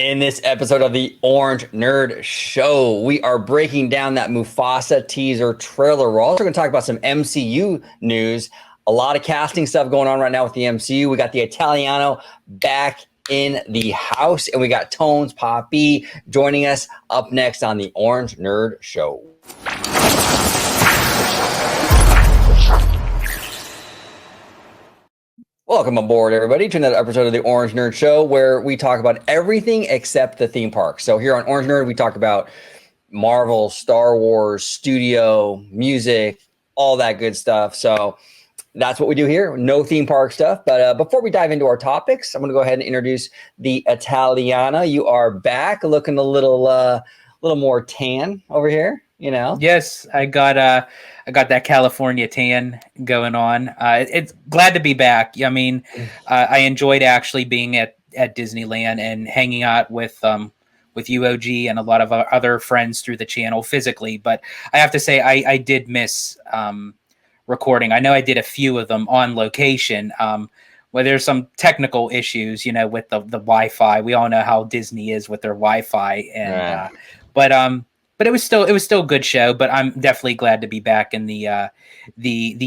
In this episode of the Orange Nerd Show, we are breaking down that MUFASA teaser trailer. We're also going to talk about some MCU news. A lot of casting stuff going on right now with the MCU. We got the Italiano back in the house, and we got Tones Poppy joining us up next on the Orange Nerd Show. Welcome aboard, everybody, to another episode of the Orange Nerd Show, where we talk about everything except the theme park. So here on Orange Nerd, we talk about Marvel, Star Wars, studio, music, all that good stuff. So that's what we do here. No theme park stuff. But before we dive into our topics, I'm going to go ahead and introduce the Italiana. You are back, looking a little more tan over here. You know? Yes, I got that California tan going on. It's glad to be back. I mean, I enjoyed actually being at Disneyland and hanging out with UOG and a lot of other friends through the channel physically. But I have to say, I did miss recording. I know I did a few of them on location. Where there's some technical issues, you know, with the Wi-Fi. We all know how Disney is with their Wi-Fi, and but it was still a good show. But I'm definitely glad to be back in the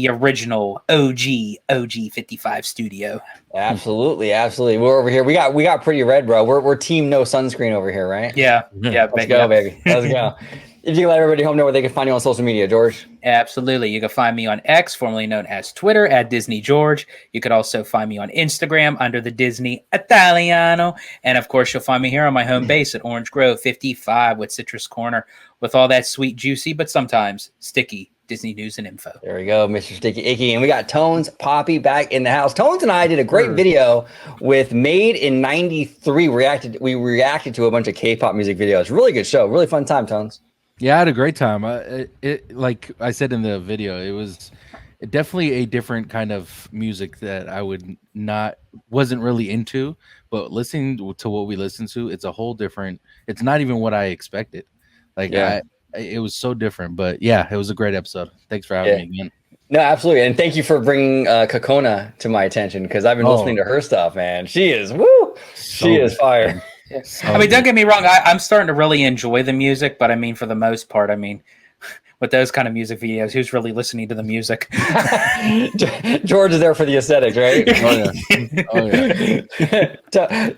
original OG55 studio. Absolutely. We're over here. We got pretty red, bro. We're team no sunscreen over here, right? Yeah. Let's go, baby. Let's go. If you can let everybody home know where they can find you on social media, George. Absolutely. You can find me on X, formerly known as Twitter, at Disney George. You could also find me on Instagram under the Disney Italiano. And of course, you'll find me here on my home base at Orange Grove 55 with Citrus Corner with all that sweet, juicy, but sometimes sticky Disney news and info. There we go, Mr. Sticky Icky. And we got Tones Poppy back in the house. Tones and I did a great video with Made in 93. We reacted to a bunch of K-pop music videos. Really good show. Really fun time, Tones. Yeah, I had a great time. Like I said in the video, it was definitely a different kind of music that I wasn't really into, but listening to what we listened to, it's a whole different. It's not even what I expected. It was so different. But yeah, it was a great episode. Thanks for having me again. No, absolutely, and thank you for bringing Kokona to my attention, because I've been listening to her stuff, man. She is she is fire. I mean, don't get me wrong. I'm starting to really enjoy the music, but I mean, for the most part, I mean, with those kind of music videos, who's really listening to the music? George is there for the aesthetics, right? Oh yeah.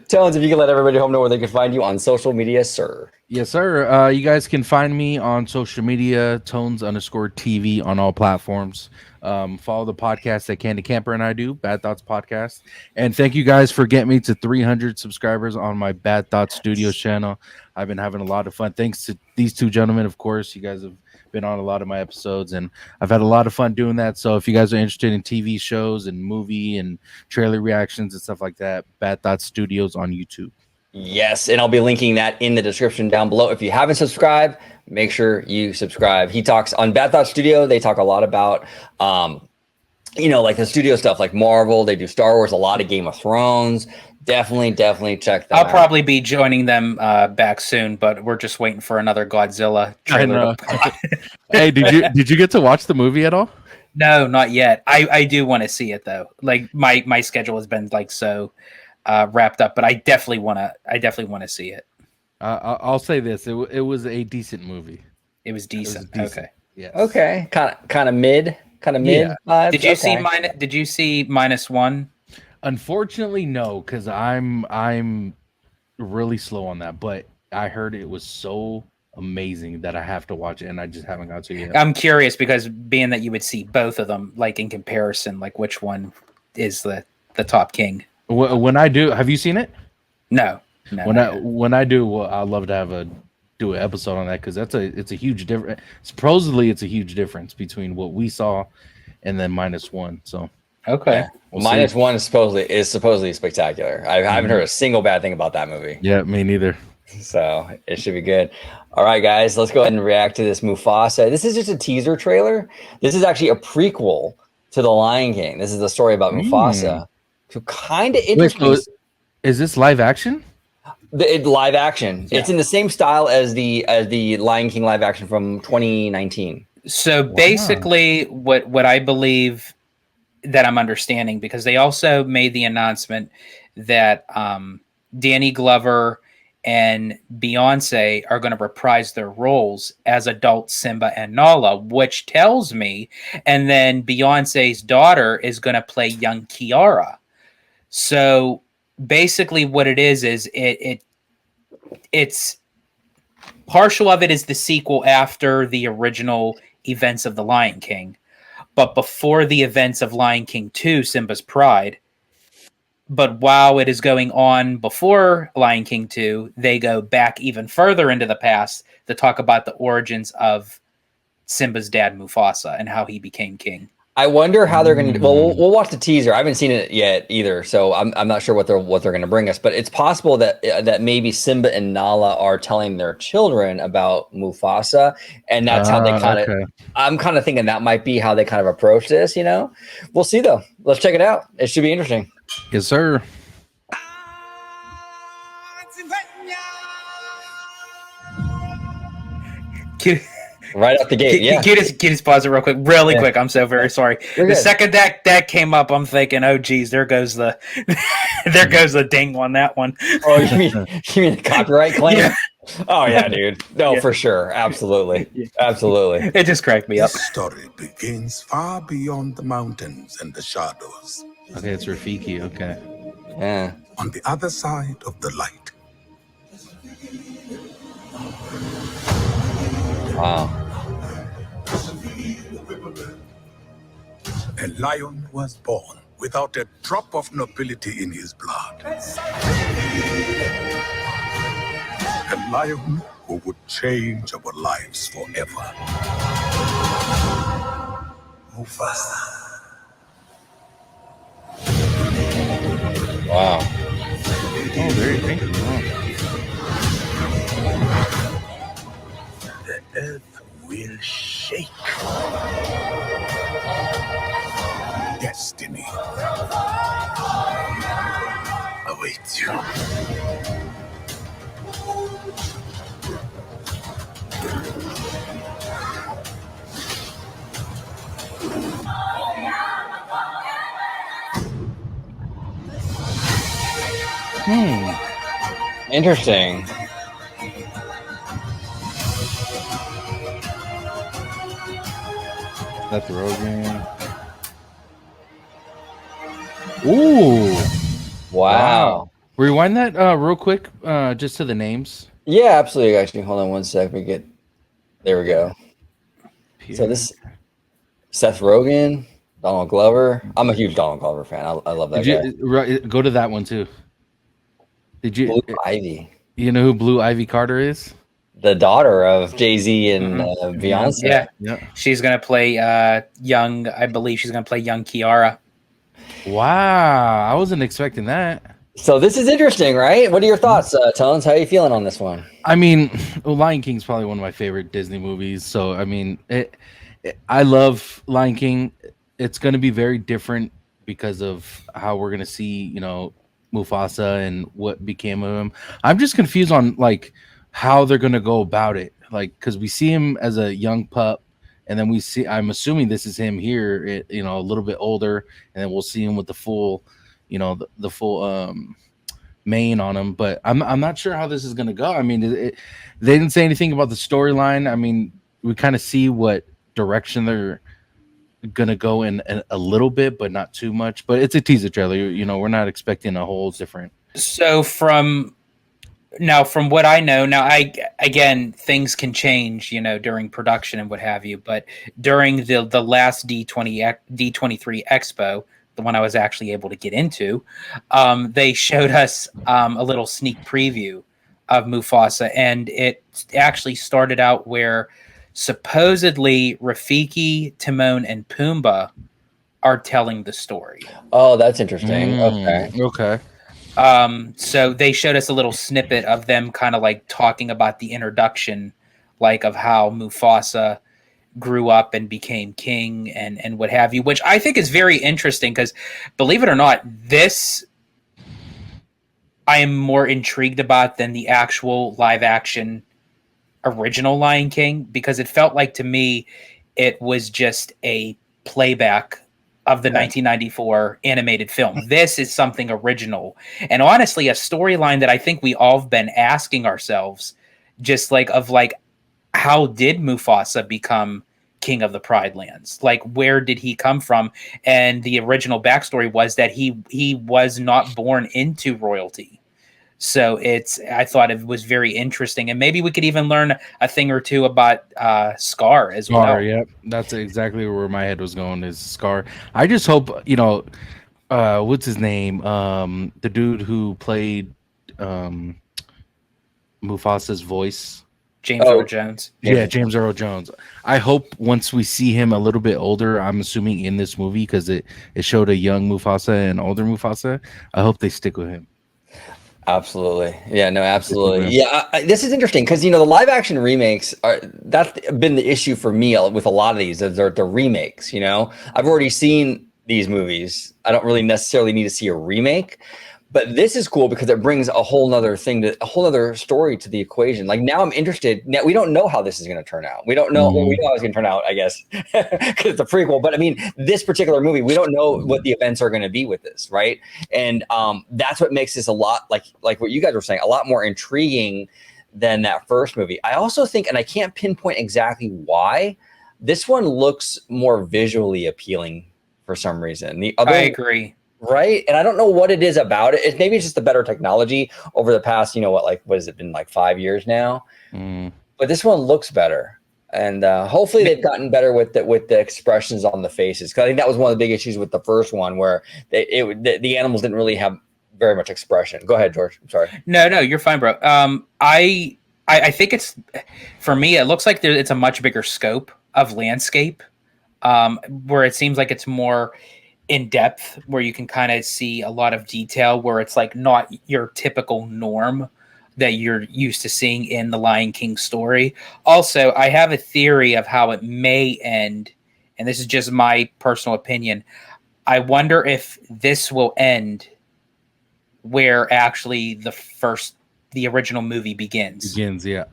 Tones, if you can let everybody home know where they can find you on social media, sir. Yes, sir. You guys can find me on social media, Tones_TV on all platforms. Follow the podcast that Candy Camper and I do, Bad Thoughts Podcast. And thank you guys for getting me to 300 subscribers on my Bad Thoughts Studios channel. I've been having a lot of fun. Thanks to these two gentlemen, of course. You guys have been on a lot of my episodes, and I've had a lot of fun doing that. So if you guys are interested in TV shows and movie and trailer reactions and stuff like that, Bad Thoughts Studios on YouTube. Yes, and I'll be linking that in the description down below. If you haven't subscribed, make sure you subscribe. He talks on Bad Thought Studio. They talk a lot about, like the studio stuff, like Marvel. They do Star Wars, a lot of Game of Thrones. Definitely check that out. I'll probably be joining them back soon, but we're just waiting for another Godzilla trailer. Hey, did you get to watch the movie at all? No, not yet. I do want to see it though. Like my schedule has been like so wrapped up, but I definitely want to see it. I'll say this: it was a decent movie. It was decent. Okay. Yeah. Okay. Kind of mid vibes. Did you see -1? Unfortunately, no, because I'm really slow on that. But I heard it was so amazing that I have to watch it, and I just haven't got to yet. I'm curious because being that you would see both of them, like in comparison, like which one is the top king? When I do, have you seen it? No. When I do, well, I'd love to do an episode on that, because it's a huge difference. Supposedly, it's a huge difference between what we saw and then -1. So okay, yeah. -1 is supposedly spectacular. I haven't heard a single bad thing about that movie. Yeah, me neither. So it should be good. All right, guys, let's go ahead and react to this MUFASA. This is just a teaser trailer. This is actually a prequel to The Lion King. This is the story about MUFASA. So kind of interesting. Wait, so is this live action? Live action. Yeah. It's in the same style as the Lion King live action from 2019. So basically, what I believe that I'm understanding, because they also made the announcement that Danny Glover and Beyonce are going to reprise their roles as adult Simba and Nala, which tells me, and then Beyonce's daughter is going to play young Kiara. So basically what it is it's partial of it is the sequel after the original events of The Lion King, but before the events of Lion King 2, Simba's Pride. But while it is going on before Lion King 2, they go back even further into the past to talk about the origins of Simba's dad, Mufasa, and how he became king. I wonder how they're going to. Well, we'll watch the teaser. I haven't seen it yet either, so I'm not sure what they're going to bring us. But it's possible that maybe Simba and Nala are telling their children about Mufasa, and that's how they kind of. Okay. I'm kind of thinking that might be how they kind of approach this. We'll see though. Let's check it out. It should be interesting. Yes, sir. Right out the gate, yeah. Get his pause it real quick, quick. I'm so very sorry. The second that came up, I'm thinking, oh geez, there goes the ding on that one. Oh, you mean the copyright claim? Yeah. Oh yeah, dude. No, for sure, absolutely, absolutely. It just cracked me up. This story begins far beyond the mountains and the shadows. Okay, it's Rafiki. Okay. Yeah. On the other side of the light. Wow. A lion was born without a drop of nobility in his blood. A lion who would change our lives forever. MUFASA. Wow. Oh, very thank you. The earth will shake. Destiny awaits you. Interesting. Seth Rogen. Ooh. Wow. Rewind that real quick, just to the names. Yeah, absolutely. Actually, hold on one sec. There we go. So this Seth Rogen, Donald Glover. I'm a huge Donald Glover fan. I love that guy. Go to that one too. Did you? Blue Ivy. You know who Blue Ivy Carter is? The daughter of Jay-Z and Beyonce. Yeah. She's gonna play young. I believe she's gonna play young Kiara. Wow, I wasn't expecting that. So this is interesting, right? What are your thoughts, Tones? How are you feeling on this one? I mean, Lion King is probably one of my favorite Disney movies. So I mean, I love Lion King. It's going to be very different because of how we're going to see, Mufasa and what became of him. I'm just confused on like how they're going to go about it. Like, because we see him as a young pup, and then I'm assuming this is him here, a little bit older, and then we'll see him with the full, the full mane on him. But I'm not sure how this is going to go. I mean, they didn't say anything about the storyline. I mean, we kind of see what direction they're going to go in a little bit, but not too much. But it's a teaser trailer. We're not expecting a whole different. So from what I know, again, things can change, during production and what have you. But during the last D23 Expo, the one I was actually able to get into, they showed us a little sneak preview of Mufasa, and it actually started out where supposedly Rafiki, Timon, and Pumbaa are telling the story. Oh, that's interesting. Okay. So they showed us a little snippet of them kind of like talking about the introduction, like of how Mufasa grew up and became king and what have you, which I think is very interesting because, believe it or not, this I am more intrigued about than the actual live action original Lion King, because it felt like to me it was just a playback of the 1994 animated film. This is something original. And honestly, a storyline that I think we all have been asking ourselves, just like, how did Mufasa become king of the Pride Lands? Like, where did he come from? And the original backstory was that he was not born into royalty. So I thought it was very interesting, and maybe we could even learn a thing or two about Scar as well. Yep, that's exactly where my head was going. Is Scar? I just hope what's his name? The dude who played Mufasa's voice. James Earl Jones. Yeah, James Earl Jones. I hope once we see him a little bit older, I'm assuming in this movie, because it showed a young Mufasa and older Mufasa. I hope they stick with him. Absolutely. Yeah, no, absolutely. Yeah, this is interesting because, the live action remakes that's been the issue for me with a lot of these. They're the remakes, I've already seen these movies. I don't really necessarily need to see a remake, but this is cool because it brings a whole nother story to the equation. Like, now I'm interested. Now we don't know how this is going to turn out. We don't know. Well, we know how it's going to turn out, I guess, because it's a prequel. But I mean, this particular movie, we don't know what the events are going to be with this, right? And that's what makes this a lot like what you guys were saying, a lot more intriguing than that first movie. I also think, and I can't pinpoint exactly why, this one looks more visually appealing for some reason. The other, I agree. Right. And I don't know what it is about it. Maybe it's just the better technology over the past, what has it been, like 5 years now? But this one looks better. And hopefully they've gotten better with the expressions on the faces. Because I think that was one of the big issues with the first one, where the animals didn't really have very much expression. Go ahead, George. I'm sorry. No, you're fine, bro. I think for me, it looks like it's a much bigger scope of landscape, where it seems like it's more in depth, where you can kind of see a lot of detail, where it's like not your typical norm that you're used to seeing in the Lion King story. Also, I have a theory of how it may end, and this is just my personal opinion. I wonder if this will end where actually the original movie begins. Yeah.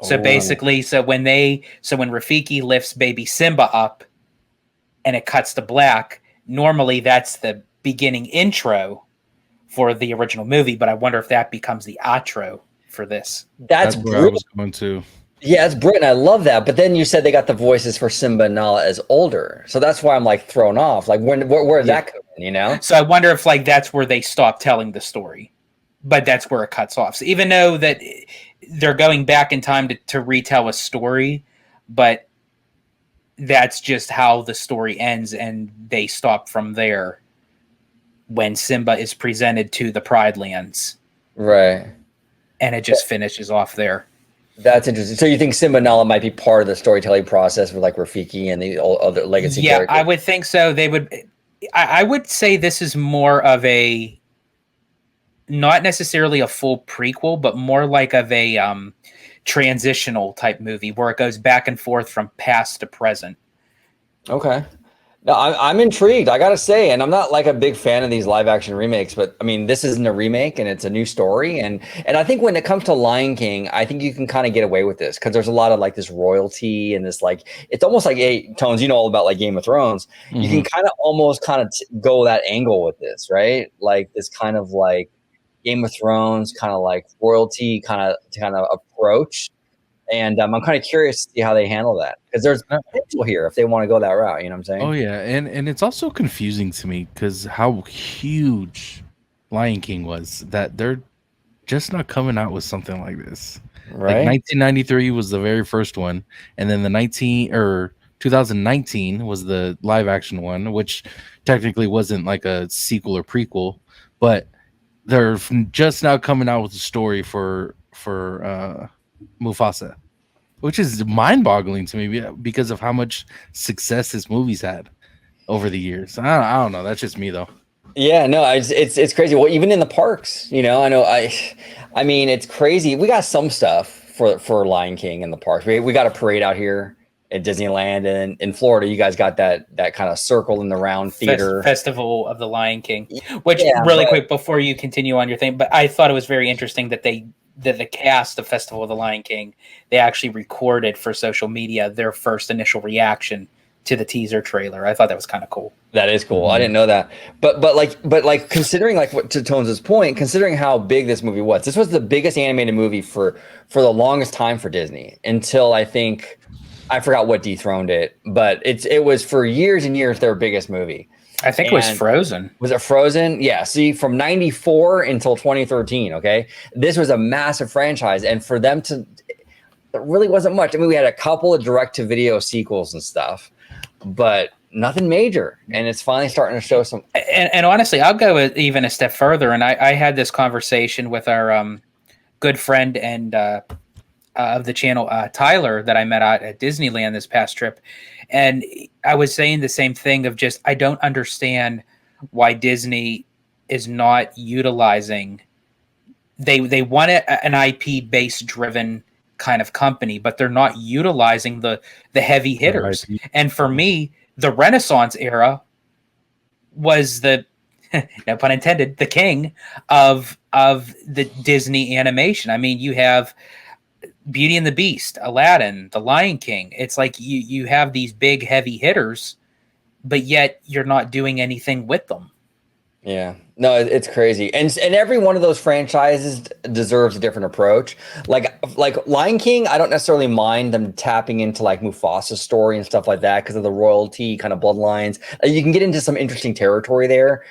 So basically, when Rafiki lifts baby Simba up and it cuts to black, normally that's the beginning intro for the original movie, but I wonder if that becomes the outro for this. That's where I was going to. Yeah, it's Britain. I love that. But then you said they got the voices for Simba and Nala as older. So that's why I'm like thrown off. Like, where did that come in, So I wonder if that's where they stop telling the story, but that's where it cuts off. So even though that they're going back in time to retell a story, but that's just how the story ends, and they stop from there when Simba is presented to the Pride Lands. Right. And it just finishes off there. That's interesting. So you think Simba and Nala might be part of the storytelling process for like Rafiki and the other legacy characters? I would think so. I would say this is more of a, not necessarily a full prequel, but more like of a transitional type movie where it goes back and forth from past to present. Okay. No, I'm intrigued, I gotta say, and I'm not like a big fan of these live action remakes, but I mean, this isn't a remake and it's a new story. And I think when it comes to Lion King, I think you can kind of get away with this because there's a lot of like this royalty and this, like, it's almost like, hey, Tones, you know all about like Game of Thrones. Mm-hmm. You can kind of go that angle with this, right? Like this kind of like Game of Thrones, kind of like royalty kind of approach. And I'm kind of curious to see how they handle that because there's potential here if they want to go that route. You know what I'm saying? Oh yeah, and it's also confusing to me because how huge Lion King was, that they're just not coming out with something like this. Right. Like 1993 was the very first one, and then 2019 was the live action one, which technically wasn't like a sequel or prequel, but they're just now coming out with a story for Mufasa, which is mind-boggling to me because of how much success this movie's had over the years. I don't know. That's just me though. Yeah, no, it's crazy. Well, even in the parks, I know. I mean, it's crazy. We got some stuff for Lion King in the parks. We got a parade out here at Disneyland, and in Florida, you guys got that kind of circle in the round theater festival of the Lion King. Which really quick before you continue on your thing, but I thought it was very interesting that the cast of Festival of the Lion King, they actually recorded for social media their first initial reaction to the teaser trailer. I thought that was kind of cool. That is cool. I didn't know that. But like considering like what to Tones' point, considering how big this movie was, this was the biggest animated movie for the longest time for Disney until I think I forgot what dethroned it, but it was for years and years their biggest movie. I think it was Frozen. Was it Frozen? Yeah. See, from 94 until 2013. Okay. This was a massive franchise. And for them to, there really wasn't much. I mean, we had a couple of direct to video sequels and stuff, but nothing major. And it's finally starting to show some. And honestly, I'll go even a step further. And I had this conversation with our good friend and of the channel, Tyler, that I met out at Disneyland this past trip. And I was saying the same thing of just, I don't understand why Disney is not utilizing, they want an IP based driven kind of company, but they're not utilizing the heavy hitters. And for me, the Renaissance era was the, no pun intended, the king of the Disney animation. I mean, you have Beauty and the Beast, Aladdin, The Lion King. It's like you have these big heavy hitters, but yet you're not doing anything with them. Yeah, no, it's crazy. And every one of those franchises deserves a different approach. Like Lion King, I don't necessarily mind them tapping into like Mufasa's story and stuff like that because of the royalty kind of bloodlines. You can get into some interesting territory there.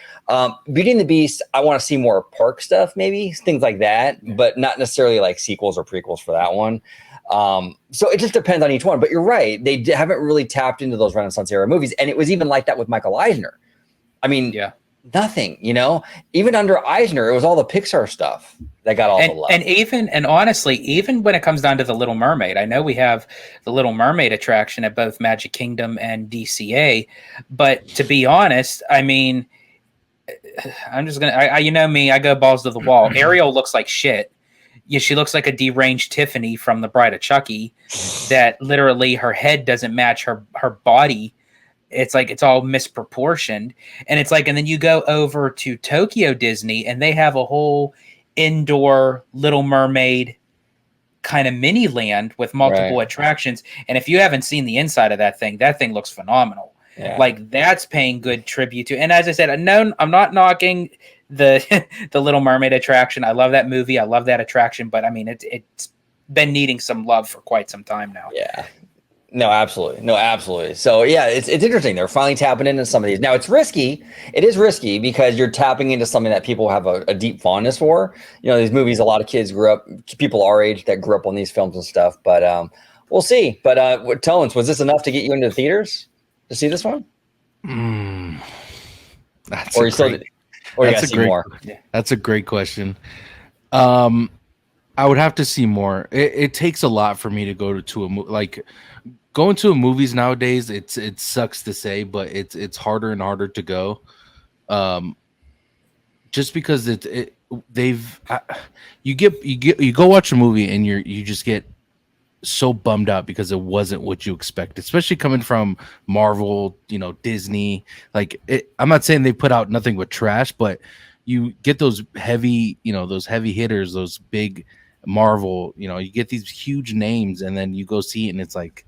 Beauty and the Beast, I want to see more park stuff, maybe things like that, but not necessarily like sequels or prequels for that one. So it just depends on each one. But you're right, they haven't really tapped into those Renaissance era movies, and it was even like that with Michael Eisner. I mean, yeah. Nothing, even under Eisner, it was all the Pixar stuff that got all the love. And honestly, even when it comes down to the Little Mermaid, I know we have the Little Mermaid attraction at both Magic Kingdom and DCA, but to be honest, I mean, I'm just gonna, you know me, I go balls to the wall. Ariel looks like shit. Yeah, she looks like a deranged Tiffany from The Bride of Chucky. That literally her head doesn't match her body. It's like it's all misproportioned, and it's like, and then you go over to Tokyo Disney, and they have a whole indoor Little Mermaid kind of mini land with multiple attractions. And if you haven't seen the inside of that thing looks phenomenal. Yeah. Like that's paying good tribute to. And as I said, I'm not knocking the the Little Mermaid attraction. I love that movie. I love that attraction, but I mean, it's been needing some love for quite some time now. Yeah. No, absolutely. So yeah, it's interesting. They're finally tapping into some of these. Now it's risky. It is risky because you're tapping into something that people have a deep fondness for. These movies, a lot of kids people our age that grew up on these films and stuff, but we'll see. But Tones, was this enough to get you into theaters to see this one? That's a great question. I would have to see more. It takes a lot for me to go to a movie. Like going to a movies nowadays, it sucks to say, but it's harder and harder to go. Just because you go watch a movie and you just get so bummed out because it wasn't what you expect, especially coming from Marvel, Disney. Like I'm not saying they put out nothing but trash, but you get those heavy hitters, those big Marvel, you get these huge names, and then you go see it, and it's like,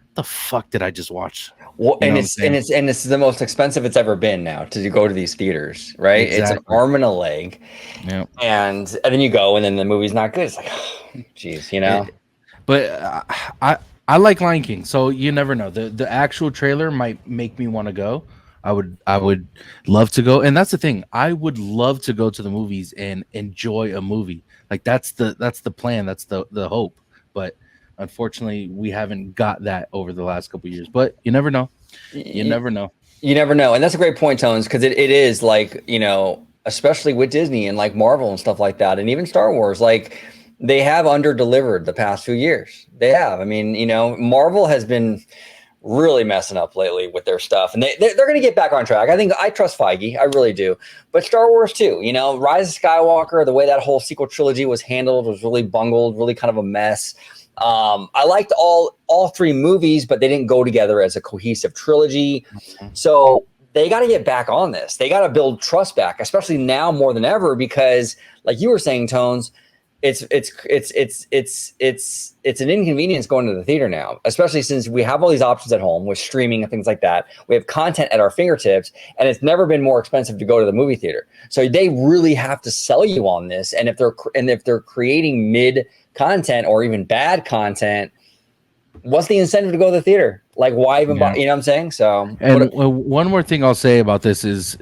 what the fuck did I just watch? Well, and it's the most expensive it's ever been now to go to these theaters, right? Exactly. It's an arm and a leg, and then you go, and then the movie's not good. It's like, geez, But I like Lion King, so you never know. The actual trailer might make me want to go. I would love to go, and that's the thing. I would love to go to the movies and enjoy a movie. Like that's the plan. That's the hope. But unfortunately, we haven't got that over the last couple of years. But you never know. You never know. You never know, and that's a great point, Tones, because it is like especially with Disney and like Marvel and stuff like that, and even Star Wars, like they have under-delivered the past few years. They have. I mean, Marvel has been really messing up lately with their stuff, and they're going to get back on track. I trust Feige, I really do. But Star Wars too, Rise of Skywalker, the way that whole sequel trilogy was handled was really bungled, really kind of a mess. I liked all three movies, but they didn't go together as a cohesive trilogy. So they got to get back on this. They got to build trust back, especially now more than ever, because like you were saying, Tones, it's an inconvenience going to the theater now, especially since we have all these options at home with streaming and things like that. We have content at our fingertips, and it's never been more expensive to go to the movie theater. So they really have to sell you on this. And if they're creating mid content or even bad content, what's the incentive to go to the theater? Like, why even buy, you know what I'm saying? So, and one more thing I'll say about this is,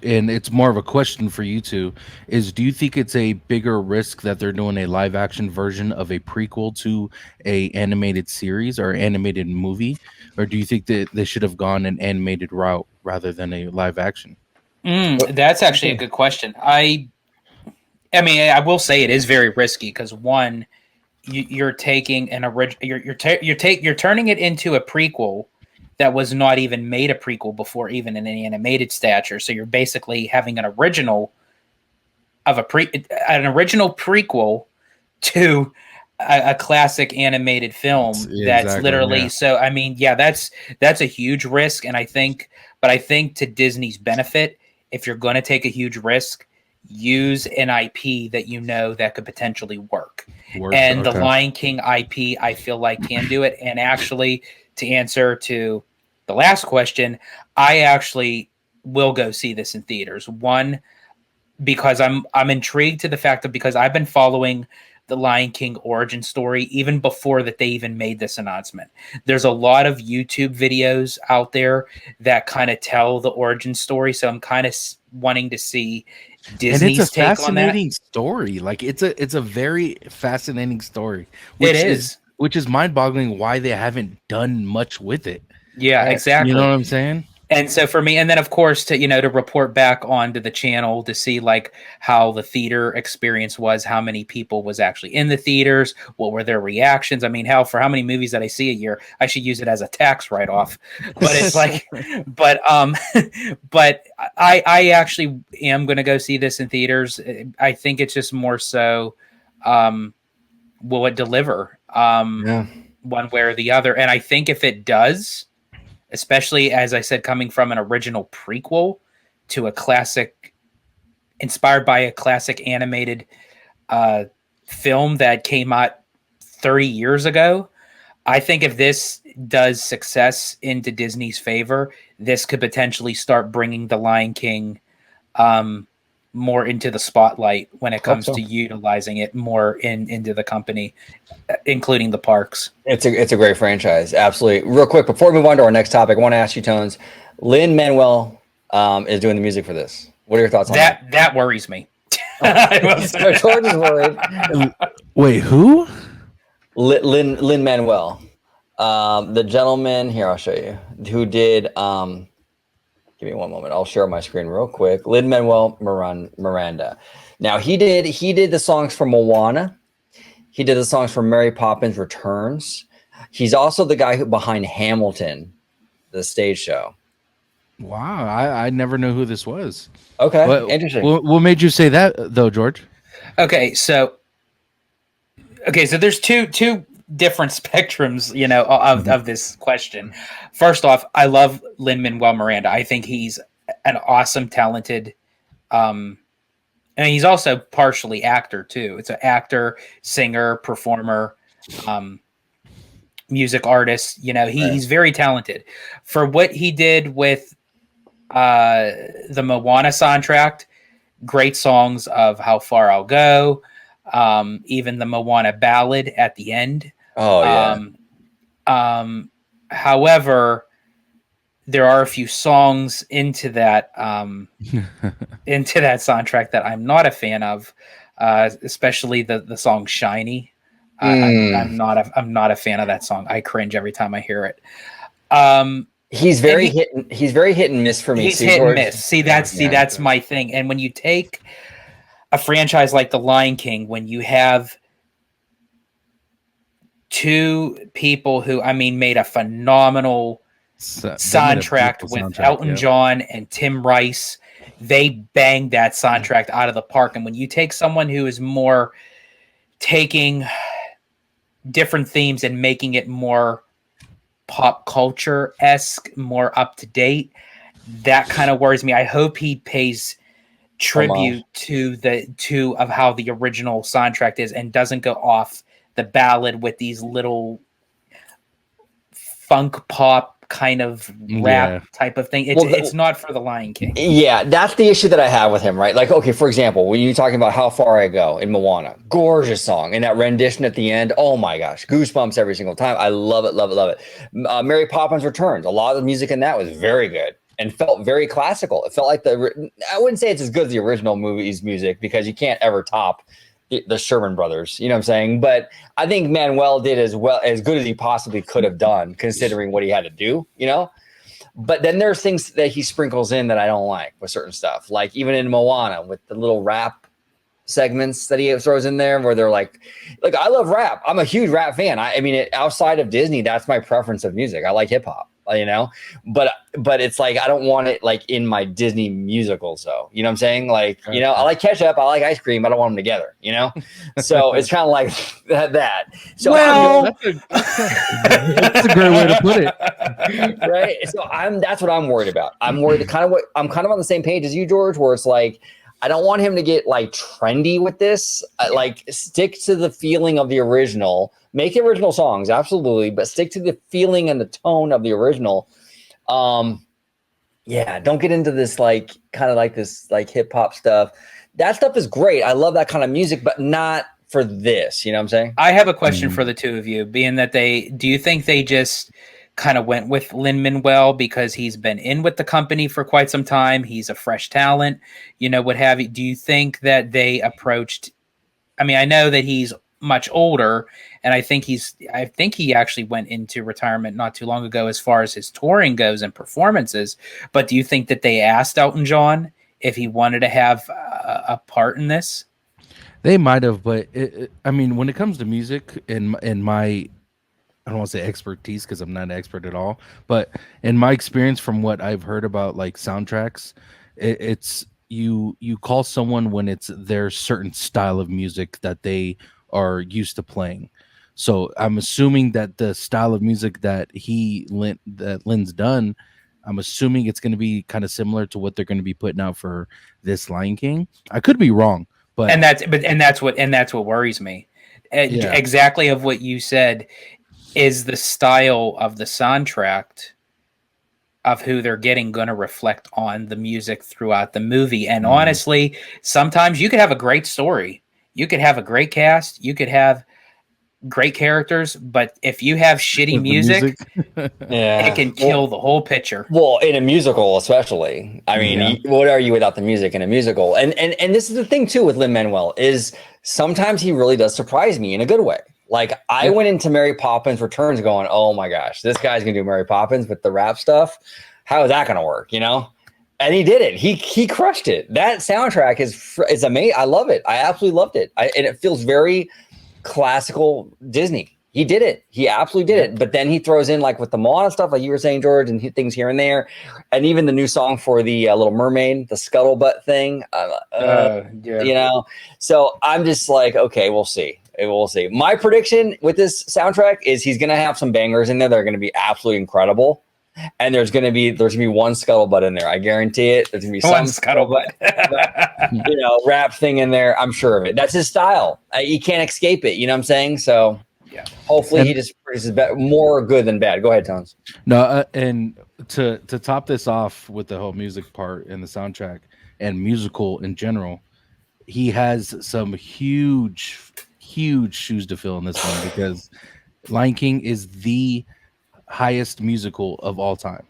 and it's more of a question for you two, is do you think it's a bigger risk that they're doing a live action version of a prequel to a animated series or animated movie, or do you think that they should have gone an animated route rather than a live action? That's actually a good question. I mean, I will say it is very risky because one, you're taking an original, you're turning it into a prequel that was not even made a prequel before, even in an animated stature. So you're basically having an original prequel to a classic animated film. That's literally so. I mean, yeah, that's a huge risk, and I think to Disney's benefit, if you're going to take a huge risk, use an IP that you know that could potentially work. And the Lion King IP, I feel like can do it. And actually, to answer to the last question, I actually will go see this in theaters. One, because I'm intrigued to the fact that because I've been following the Lion King origin story even before that they even made this announcement. There's a lot of YouTube videos out there that kind of tell the origin story, so I'm kind of wanting to see Disney's and it's a take fascinating story. Like it's a very fascinating story. Which is mind-boggling why they haven't done much with it. Yeah, exactly. You know what I'm saying? And so for me, and then of course to report back onto the channel to see like how the theater experience was, how many people was actually in the theaters, what were their reactions. I mean, hell, for how many movies that I see a year, I should use it as a tax write-off. But it's like, but I actually am going to go see this in theaters. I think it's just more so, will it deliver one way or the other? And I think if it does, especially, as I said, coming from an original prequel to a classic, inspired by a classic animated film that came out 30 years ago, I think if this does success into Disney's favor, this could potentially start bringing the Lion King more into the spotlight when it comes to utilizing it more into the company, including the parks. It's a great franchise. Absolutely. Real quick, before we move on to our next topic, I want to ask you, Tones, Lin-Manuel is doing the music for this. What are your thoughts on that? That worries me. George is worried. Wait, who? Lin-Manuel. The gentleman, here, I'll show you, who did, give me one moment. I'll share my screen real quick. Lin-Manuel Miranda. Now, he did the songs for Moana. He did the songs for Mary Poppins Returns. He's also the guy behind Hamilton, the stage show. Wow, I never knew who this was. Okay, interesting. What made you say that, though, George? Okay, so there's two different spectrums, of this question. First off, I love Lin-Manuel Miranda. I think he's an awesome, talented, and he's also partially actor too. It's an actor, singer, performer, music artist. He's very talented. For what he did with the Moana soundtrack, great songs of How Far I'll Go, even the Moana ballad at the end. Oh yeah. However, there are a few songs into that soundtrack that I'm not a fan of, especially the song "Shiny." I'm not a fan of that song. I cringe every time I hear it. He's very hit and miss for me. He's hit and miss. See, that's my thing. And when you take a franchise like The Lion King, when you have two people who, made a phenomenal soundtrack with Elton John and Tim Rice, they banged that soundtrack out of the park. And when you take someone who is more taking different themes and making it more pop culture-esque, more up to date, that kind of worries me. I hope he pays tribute to of how the original soundtrack is, and doesn't go off the ballad with these little funk pop kind of rap type of thing. It's not for the Lion King. Yeah, that's the issue that I have with him, right? Like, okay, for example, when you're talking about How Far I Go in Moana, gorgeous song, and that rendition at the end, oh my gosh, goosebumps every single time. I love it, love it, love it. Mary Poppins Returns, a lot of the music in that was very good and felt very classical. It felt like I wouldn't say it's as good as the original movie's music, because you can't ever top the Sherman brothers, you know what I'm saying? But I think Manuel did as good as he possibly could have done, considering what he had to do, you know? But then there's things that he sprinkles in that I don't like with certain stuff. Like even in Moana with the little rap segments that he throws in there where they're like, I love rap. I'm a huge rap fan. I mean, outside of Disney, that's my preference of music. I like hip hop, you know, but it's like, I don't want it like in my Disney musicals though. You know what I'm saying? Like, you know, I like ketchup, I like ice cream, I don't want them together, you know? So it's kind of like that. So that's a great way to put it. Right. So that's what I'm worried about. I'm worried I'm kind of on the same page as you, George, where it's like, I don't want him to get like trendy with this. Like stick to the feeling of the original, make the original songs. Absolutely. But stick to the feeling and the tone of the original. Yeah. Don't get into this, like kind of like this, like hip hop stuff. That stuff is great. I love that kind of music, but not for this. You know what I'm saying? I have a question for the two of you, being that do you think they just kind of went with Lin-Manuel because he's been in with the company for quite some time? He's a fresh talent, you know, what have you. Do you think that they approached, I mean, I know that he's much older, and I think he actually went into retirement not too long ago as far as his touring goes and performances. But do you think that they asked Elton John if he wanted to have a part in this? They might have, but I mean, when it comes to music, in my, I don't want to say expertise because I'm not an expert at all, but in my experience from what I've heard about like soundtracks, it's you call someone when it's their certain style of music that they are used to playing. So I'm assuming that the style of music that Lynn's done, I'm assuming it's going to be kind of similar to what they're going to be putting out for this Lion King. I could be wrong, but that's what worries me. Yeah. Exactly of what you said. Is the style of the soundtrack of who they're getting going to reflect on the music throughout the movie? And honestly, sometimes you could have a great story, you could have a great cast, you could have great characters, but if you have shitty music, it can kill the whole picture. Well, in a musical especially. I mean, what are you without the music in a musical? And this is the thing too with Lin-Manuel, is sometimes he really does surprise me in a good way. Like I went into Mary Poppins Returns going, oh my gosh, this guy's gonna do Mary Poppins with the rap stuff. How is that gonna work? You know? And he did it. He crushed it. That soundtrack is amazing. I love it. I absolutely loved it. And it feels very classical Disney. He did it. He absolutely did it. But then he throws in like with the Moana stuff, like you were saying, George, and things here and there, and even the new song for the Little Mermaid, the scuttlebutt thing. You know. So I'm just like, okay, we'll see. We'll see. My prediction with this soundtrack is he's going to have some bangers in there that are going to be absolutely incredible. And there's going to be one scuttlebutt in there. I guarantee it. There's going to be some scuttlebutt, rap thing in there. I'm sure of it. That's his style. You can't escape it. You know what I'm saying? So hopefully he just produces more good than bad. Go ahead, Tones. No, and to top this off with the whole music part and the soundtrack and musical in general, he has some huge shoes to fill in this one, because Lion King is the highest musical of all time,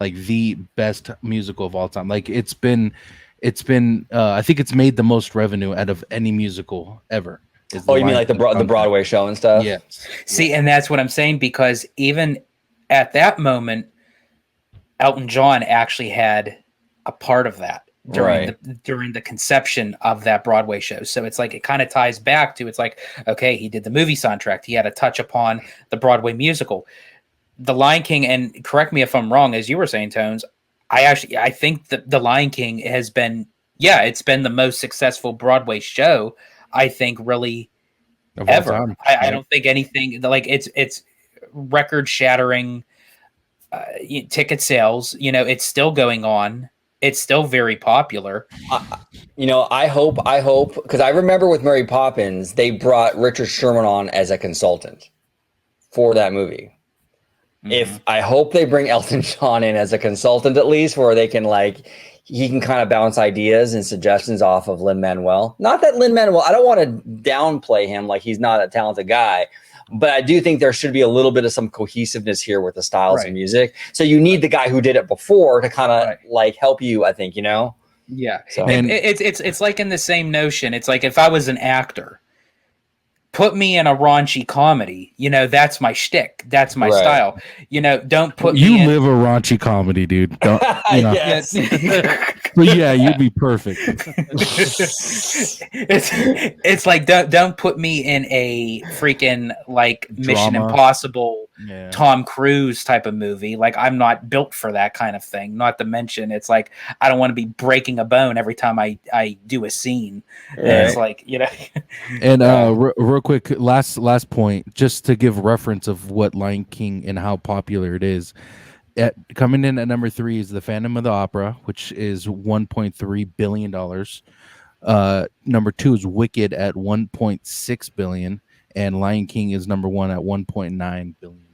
like the best musical of all time. Like it's been I think it's made the most revenue out of any musical ever. Oh, you mean like the Broadway show and stuff? Yeah. See, and that's what I'm saying, because even at that moment, Elton John actually had a part of that during the conception of that Broadway show. So it's like it kind of ties back to, it's like, okay, he did the movie soundtrack, he had a touch upon the Broadway musical. The Lion King, and correct me if I'm wrong, as you were saying, Tones, I think that the Lion King has been, it's been the most successful Broadway show, I think, really ever. I don't think anything like it's record shattering ticket sales. You know, it's still going on. it's still very popular. I hope, because I remember with Mary Poppins, they brought Richard Sherman on as a consultant for that movie. If I hope they bring Elton John in as a consultant at least, where they can he can kind of bounce ideas and suggestions off of Lin-Manuel. Not that Lin-Manuel, I don't want to downplay him like he's not a talented guy, but I do think there should be a little bit of some cohesiveness here with the styles of music. So you need the guy who did it before to kind of help you, I think, Yeah. So and it's like in the same notion. It's like if I was an actor, put me in a raunchy comedy, that's my shtick. That's my style. Don't put me in... live a raunchy comedy, dude. Don't, Yes. But yeah, you'd be perfect. It's like don't put me in a freaking Mission Impossible Tom Cruise type of movie. Like I'm not built for that kind of thing. Not to mention it's like I don't want to be breaking a bone every time I do a scene. Right. And it's like, And real quick, last point, just to give reference of what Lion King and how popular it is. Coming in at number 3 is The Phantom of the Opera, which is $1.3 billion. Number 2 is Wicked at $1.6 billion, and Lion King is number 1 at $1.9 billion.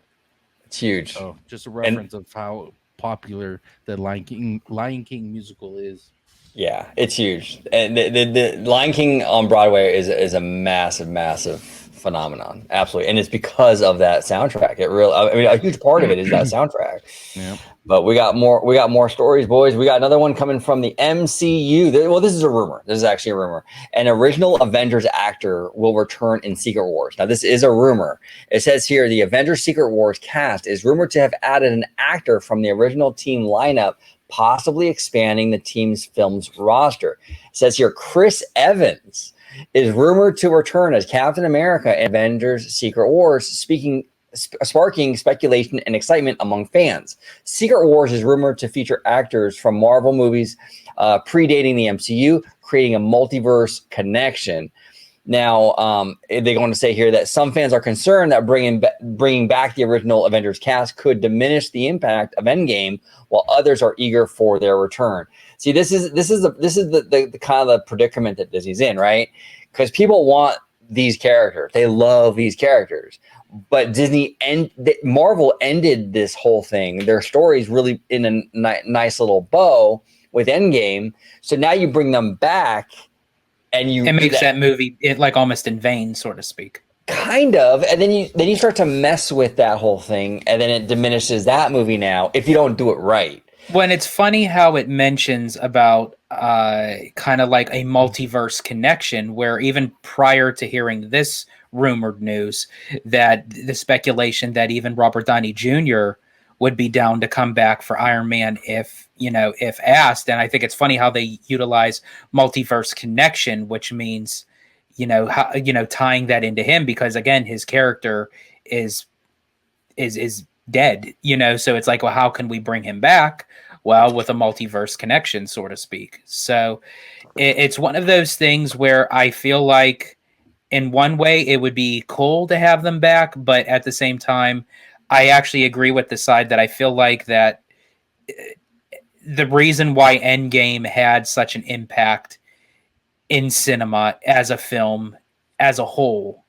It's huge. So just a reference of how popular the Lion King musical is. Yeah, it's huge. And the Lion King on Broadway is a massive phenomenon. Absolutely. And it's because of that soundtrack. A huge part of it is that soundtrack. Yeah. But we got more stories, boys. We got another one coming from the MCU. Well, this is a rumor. This is actually a rumor. An original Avengers actor will return in Secret Wars. Now, this is a rumor. It says here the Avengers Secret Wars cast is rumored to have added an actor from the original team lineup, possibly expanding the team's film's roster. It says here Chris Evans is rumored to return as Captain America in Avengers Secret Wars, sparking speculation and excitement among fans. Secret Wars is rumored to feature actors from Marvel movies predating the MCU, creating a multiverse connection. Now, they're going to say here that some fans are concerned that bringing back the original Avengers cast could diminish the impact of Endgame, while others are eager for their return. See, this is the kind of the predicament that Disney's in, right? Because people want these characters, they love these characters, but Marvel ended this whole thing. Their story's really in a nice little bow with Endgame. So now you bring them back. And it makes that movie almost in vain, so to speak. Kind of, and then you start to mess with that whole thing, and then it diminishes that movie now if you don't do it right. When it's funny how it mentions about kind of like a multiverse connection, where even prior to hearing this rumored news, that the speculation that even Robert Downey Jr. would be down to come back for Iron Man if asked. And I think it's funny how they utilize multiverse connection, which means, tying that into him, because again, his character is dead, so it's like, well, how can we bring him back? Well, with a multiverse connection, so to speak. So it's one of those things where I feel like in one way it would be cool to have them back, but at the same time, I actually agree with the side that I feel like that the reason why Endgame had such an impact in cinema as a film as a whole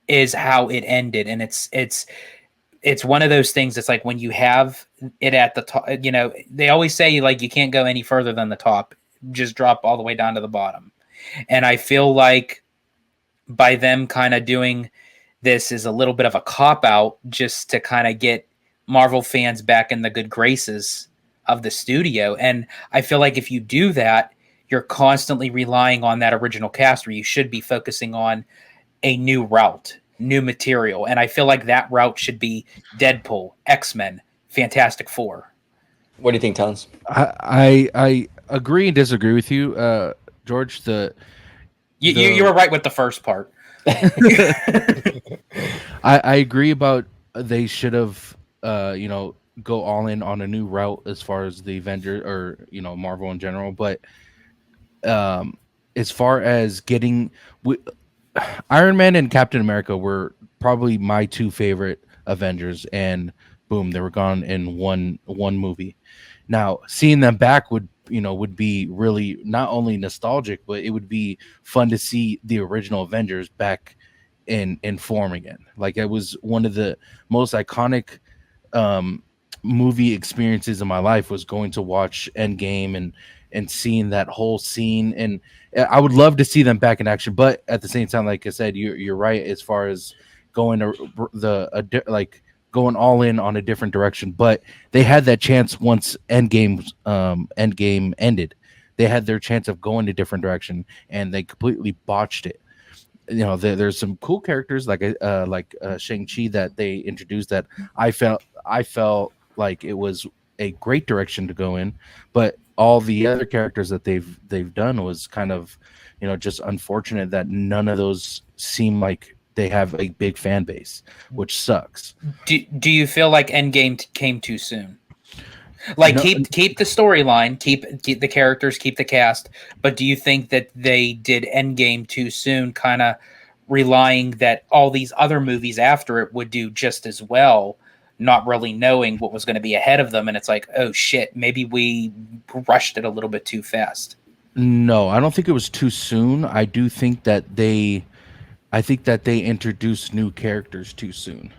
is how it ended. And it's one of those things that's like when you have it at the top, they always say you can't go any further than the top, just drop all the way down to the bottom. And I feel like by them kind of doing this is a little bit of a cop-out just to kind of get Marvel fans back in the good graces of the studio. And I feel like if you do that, you're constantly relying on that original cast, where you should be focusing on a new route, new material. And I feel like that route should be Deadpool, X-Men, Fantastic Four. What do you think, Tons? I agree and disagree with you, George. You were right with the first part. I agree about they should have go all in on a new route as far as the Avengers or Marvel in general, but as far as getting Iron Man and Captain America were probably my two favorite Avengers, and boom, they were gone in one movie. Now seeing them back would would be really not only nostalgic, but it would be fun to see the original Avengers back in form again. Like, it was one of the most iconic movie experiences in my life, was going to watch Endgame and seeing that whole scene. And I would love to see them back in action, but at the same time, like I said, you're right as far as going to going all in on a different direction. But they had that chance once Endgame ended. They had their chance of going a different direction, and they completely botched it. There's some cool characters like Shang-Chi that they introduced that I felt like it was a great direction to go in, but all the other characters that they've done was kind of just unfortunate that none of those seem like they have a big fan base, which sucks. Do you feel like Endgame came too soon? Like, No, keep the storyline, keep the characters, keep the cast, but do you think that they did Endgame too soon, kind of relying that all these other movies after it would do just as well, not really knowing what was going to be ahead of them? And it's like, oh shit, maybe we rushed it a little bit too fast. No, I don't think it was too soon. I think that they introduced new characters too soon.